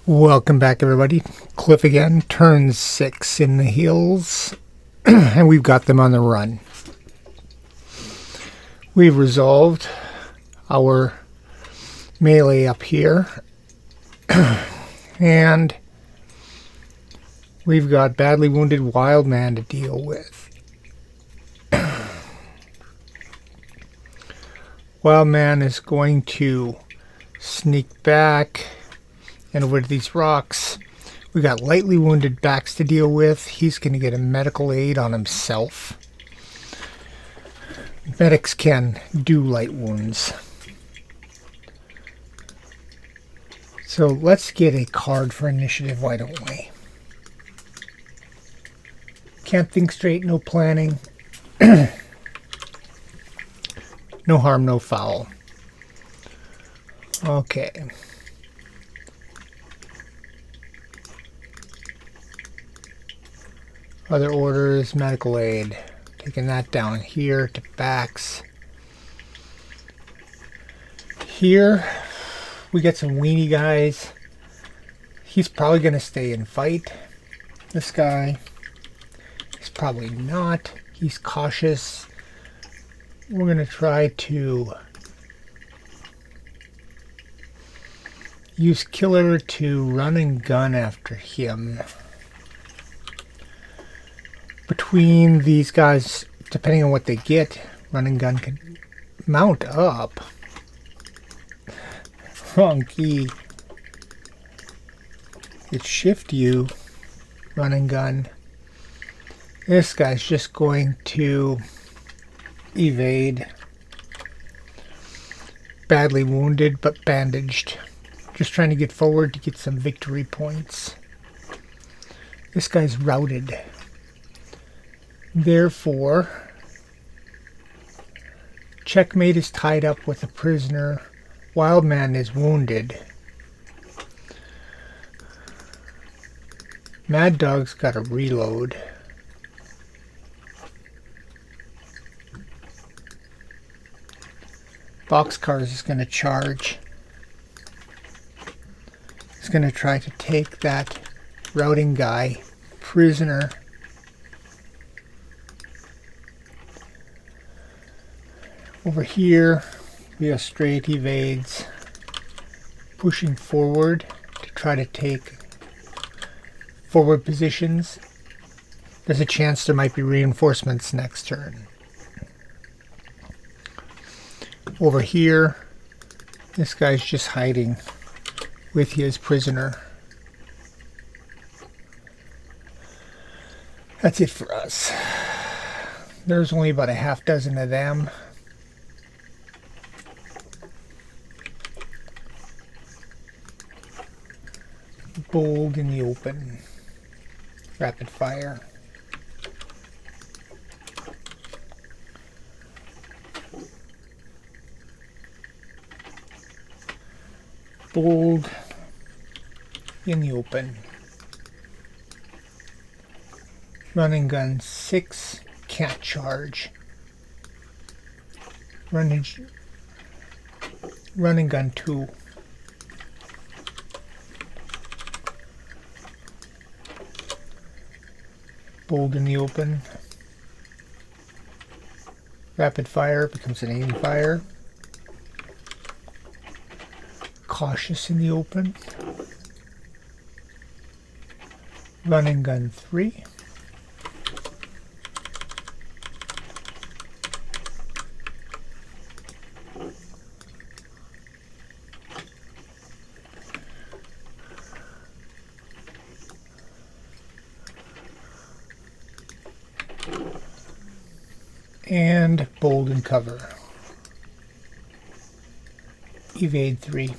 Welcome back, everybody. Cliff again, turn 6 in the hills, and we've got them on the run. We've resolved our melee up here, and we've got badly wounded Wildman to deal with. Wildman is going to sneak back and over to these rocks. We got lightly wounded backs to deal with. He's going to get a medical aid on himself. Medics can do light wounds. So let's get a card for initiative, why don't we? Can't think straight, no planning. No harm, no foul. Okay. Other orders, medical aid. Taking that down here to backs. Here, we get some weenie guys. He's probably going to stay and fight. This guy, he's probably not. He's cautious. We're going to try to use Killer to run and gun after him. Between these guys, depending on what they get, run and gun can mount up. Wrong key. It's shift U, run and gun. This guy's just going to evade. Badly wounded, but bandaged. Just trying to get forward to get some victory points. This guy's routed. Therefore, Checkmate is tied up with a prisoner. Wildman is wounded. Mad Dog's got to reload. Boxcars is going to charge. He's going to try to take that routing guy prisoner. Over here, we have straight evades, pushing forward to try to take forward positions. There's a chance there might be reinforcements next turn. Over here, this guy's just hiding with his prisoner. That's it for us. There's only about a half dozen of them. Bold in the open. Rapid fire. Bold in the open. Running gun 6. Can't charge. Running gun 2. Bold in the open. Rapid fire becomes an aim fire. Cautious in the open. Running gun 3. And bold and cover. Evade 3.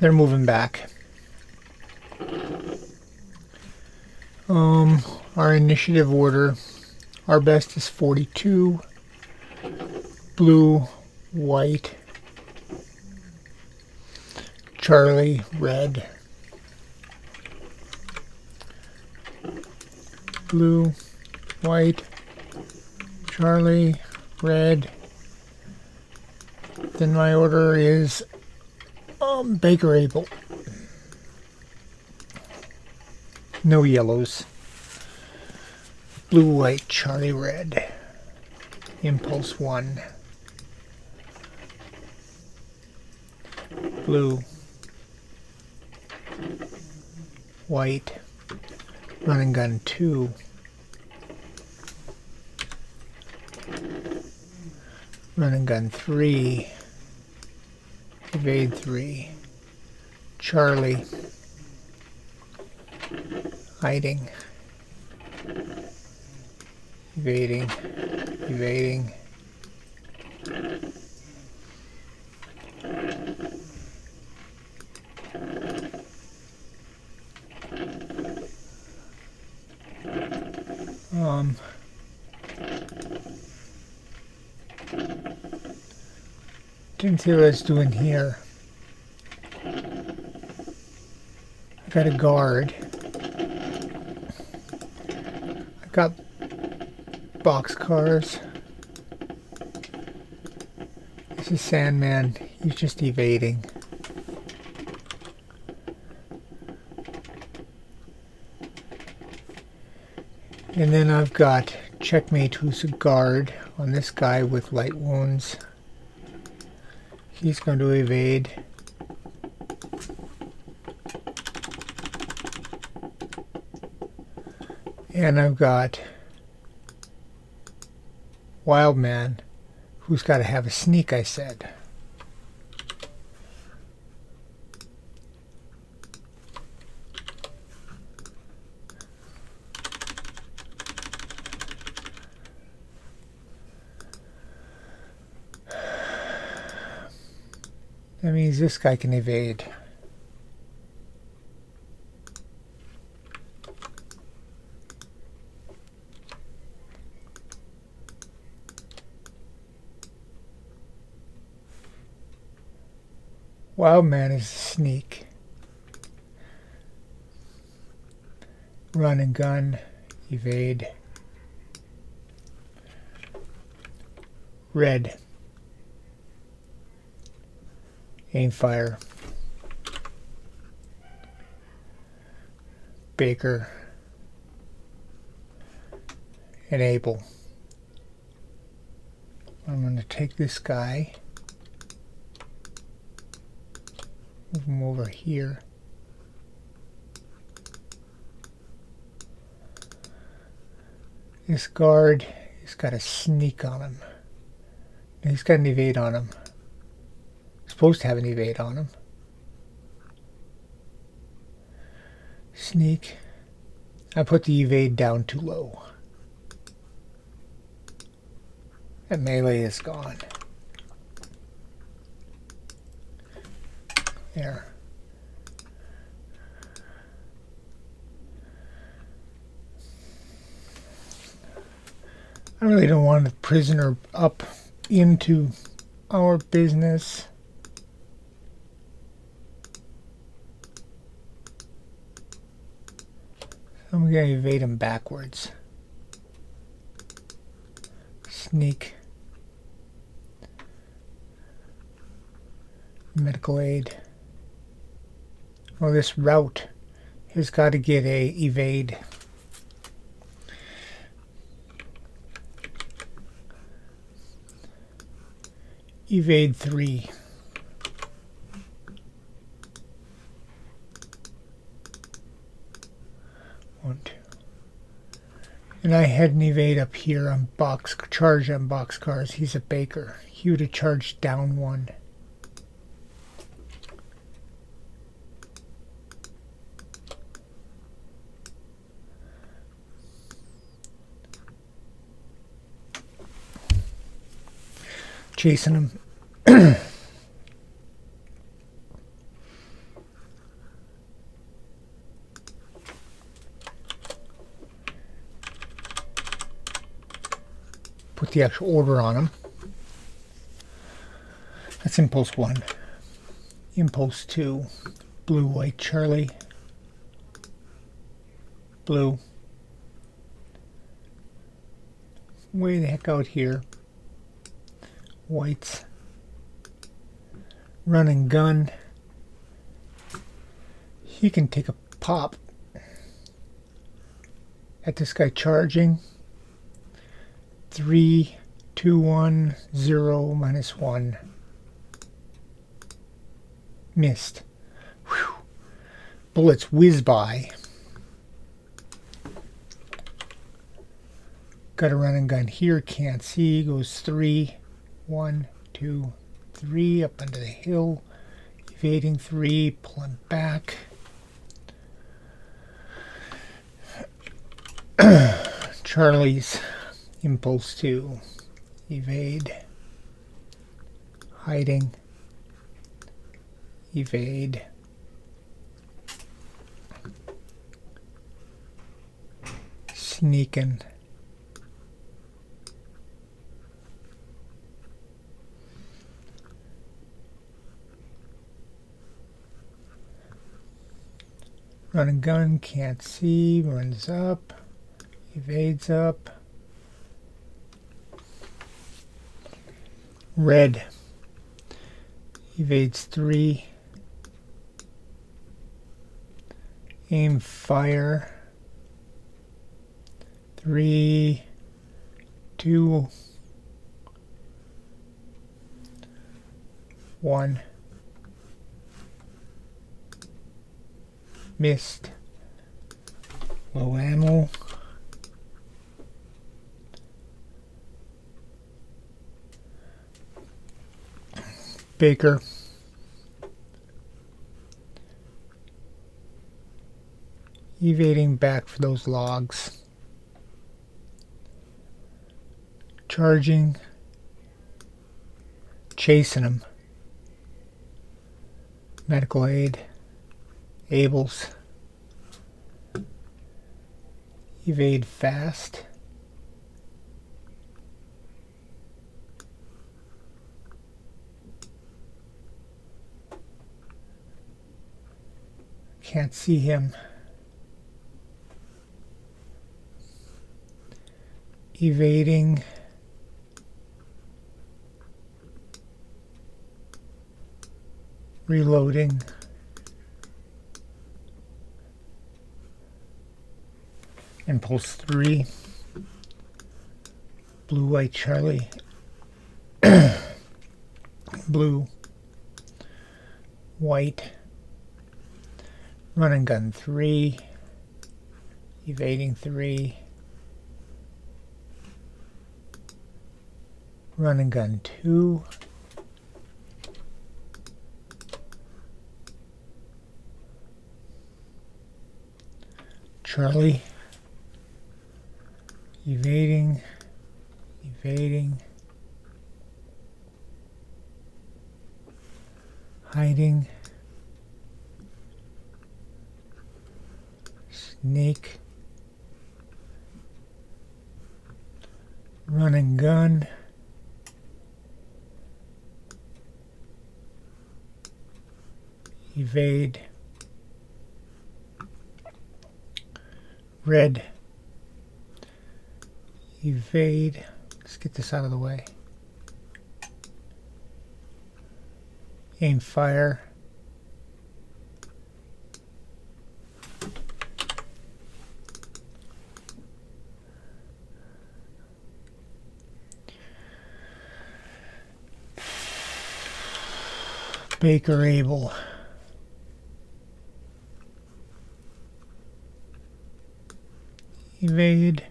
They're moving back. Our initiative order. Our best is 42. Blue, white, Charlie, red. Blue, white, Charlie, red, Then my order is Baker Able. No yellows. Blue, white, Charlie, red. Impulse 1. Blue. White. Run and gun 2. Run and gun 3. Evade 3. Charlie. Hiding. Evading. Evading. Didn't see what I was doing here. I got a guard. I got boxcars. This is Sandman. He's just evading. And then I've got Checkmate, who's a guard on this guy with light wounds. He's going to evade. And I've got Wildman, who's got to have a sneak, I said. That means this guy can evade. Wildman is a sneak. Run and gun, evade. Red. Aim fire. Baker. Enable. I'm going to take this guy. Move him over here. This guard, he's got a sneak on him. He's got an evade on him. Supposed to have an evade on him. Sneak. I put the evade down too low. That melee is gone. There. I really don't want the prisoner up into our business. I'm going to evade him backwards. Sneak. Medical aid. Well, this route has got to get a evade. Evade 3. And I had an evade up here on charge on boxcars. He's a baker. He would have charged down 1. Chasing him. Put the actual order on him. That's impulse 1. Impulse 2. Blue, white, Charlie. Blue. Way the heck out here. Whites. Run and gun. He can take a pop at this guy charging. 3, 2, 1, 0, -1. Missed. Whew. Bullets whiz by. Got a run and gun here. Can't see. Goes 3, 1, 2, 3 up under the hill. Evading 3. Pulling back. Charlie's impulse to evade. Hiding. Evade. Sneaking. Run and gun, can't see, runs up, evades up. Red. Evades 3. Aim fire. 3, 2, 1. Missed. Low ammo. Baker. Evading back for those logs. Charging. Chasing him. Medical aid. Ables. Evade fast. Can't see him. Evading. Reloading. Impulse 3. Blue, white, Charlie. Blue. White. Run and gun 3. Evading 3. Run and gun 2. Charlie. Evading. Evading. Hiding. Sneak. Run and gun. Evade. Red. Evade. Let's get this out of the way. Aim fire. Baker able. Evade.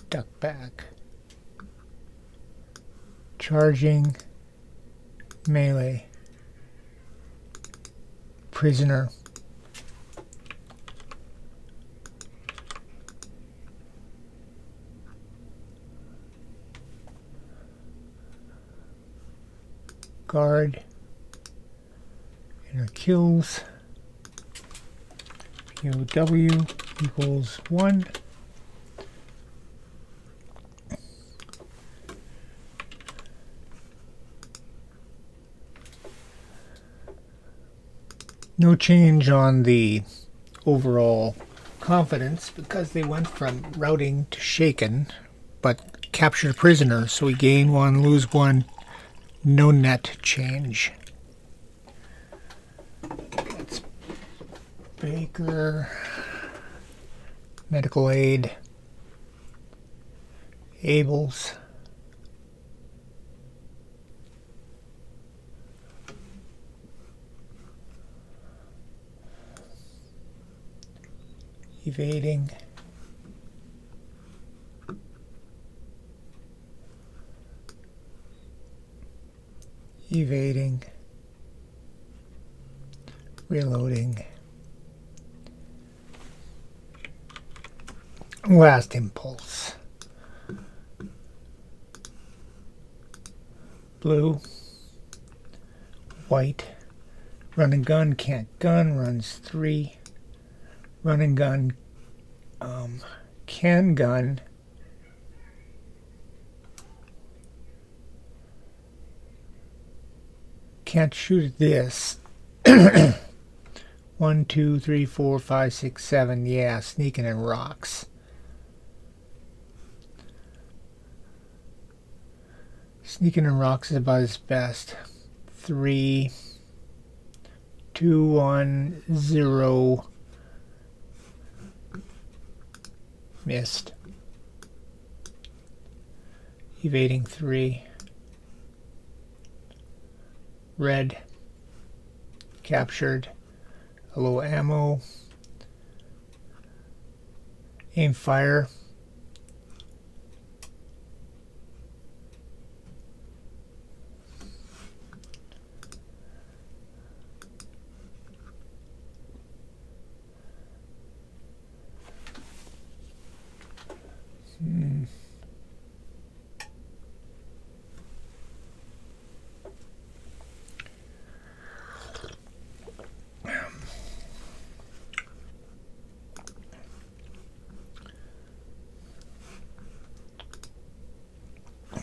Duck back. Charging. Melee. Prisoner. Guard. Inner kills. POW equals 1. No change on the overall confidence because they went from routing to shaken, but captured a prisoner, so we gain 1, lose 1, no net change. Baker, medical aid, Abels, evading, evading, reloading, last impulse, blue, white, run and gun, can't gun, runs 3, run and gun, can gun, can't shoot at this. 1, 2, 3, 4, 5, 6, 7. Yeah, sneaking in rocks. Sneaking in rocks is about his best. 3, 2, 1, 0. Missed. Evading 3. Red. Captured. A low ammo. Aim fire.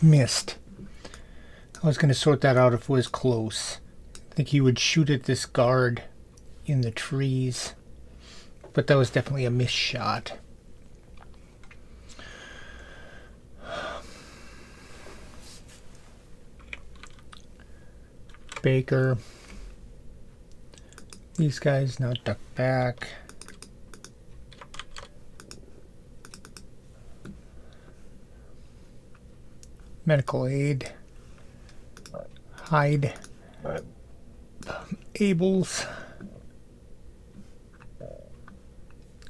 Missed. I was going to sort that out if it was close. I think he would shoot at this guard in the trees, but that was definitely a missed shot. Baker. These guys now duck back. Medical aid. Hide. Abels.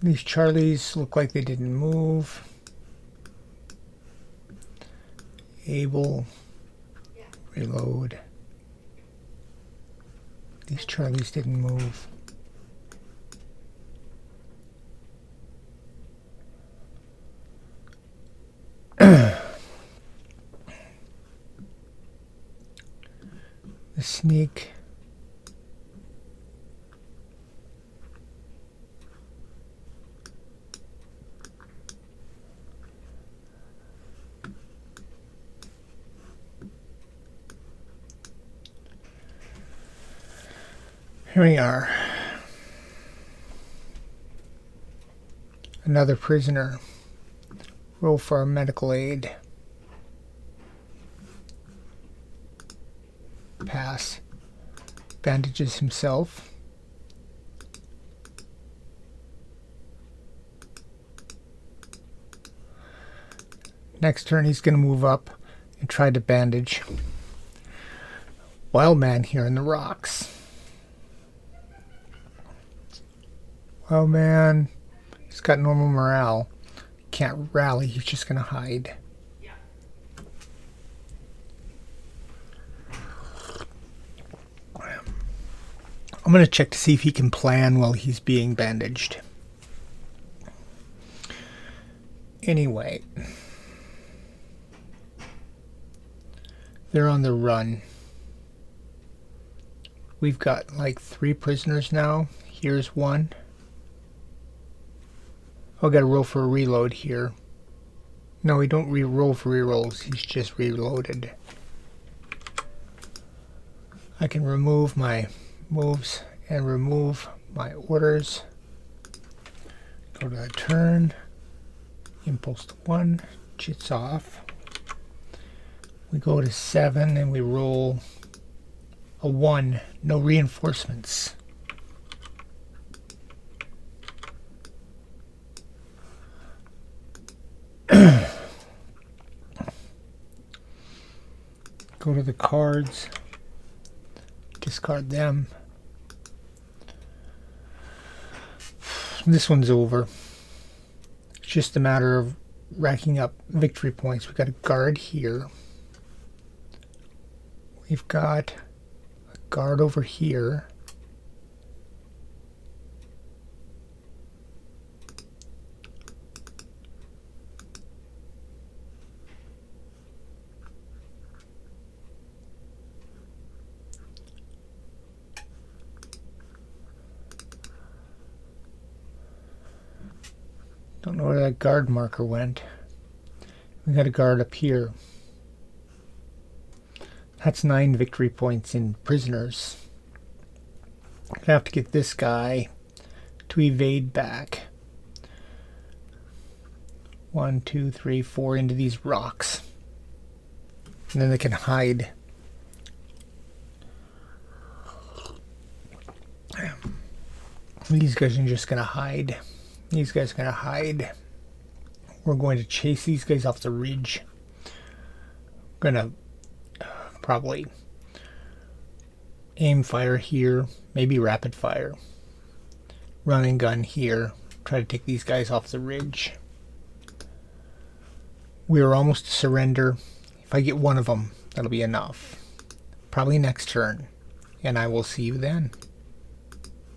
These Charlies look like they didn't move. Able. Reload. These Charlies didn't move. The sneak. Here we are. Another prisoner. Roll for our medical aid. Pass. Bandages himself. Next turn he's going to move up and try to bandage Wildman here in the rocks. Wildman, he's got normal morale. Can't rally, he's just going to hide. I'm going to check to see if he can plan while he's being bandaged. Anyway. They're on the run. We've got like 3 prisoners now. Here's one. Oh, got to roll for a reload here. No, we don't re-roll for rerolls. He's just reloaded. I can remove my moves and remove my orders. Go to the turn. Impulse to 1. Chits off. We go to 7 and we roll a 1. No reinforcements. go to the cards, discard them. This one's over. It's just a matter of racking up victory points. We've got a guard here. We've got a guard over here. Don't know where that guard marker went. We got a guard up here. That's 9 victory points in prisoners. I'm gonna have to get this guy to evade back. 1, 2, 3, 4 into these rocks. And then they can hide. These guys are just gonna hide. These guys are going to hide. We're going to chase these guys off the ridge. Going to probably aim fire here. Maybe rapid fire. Run and gun here. Try to take these guys off the ridge. We are almost to surrender. If I get one of them, that'll be enough. Probably next turn. And I will see you then.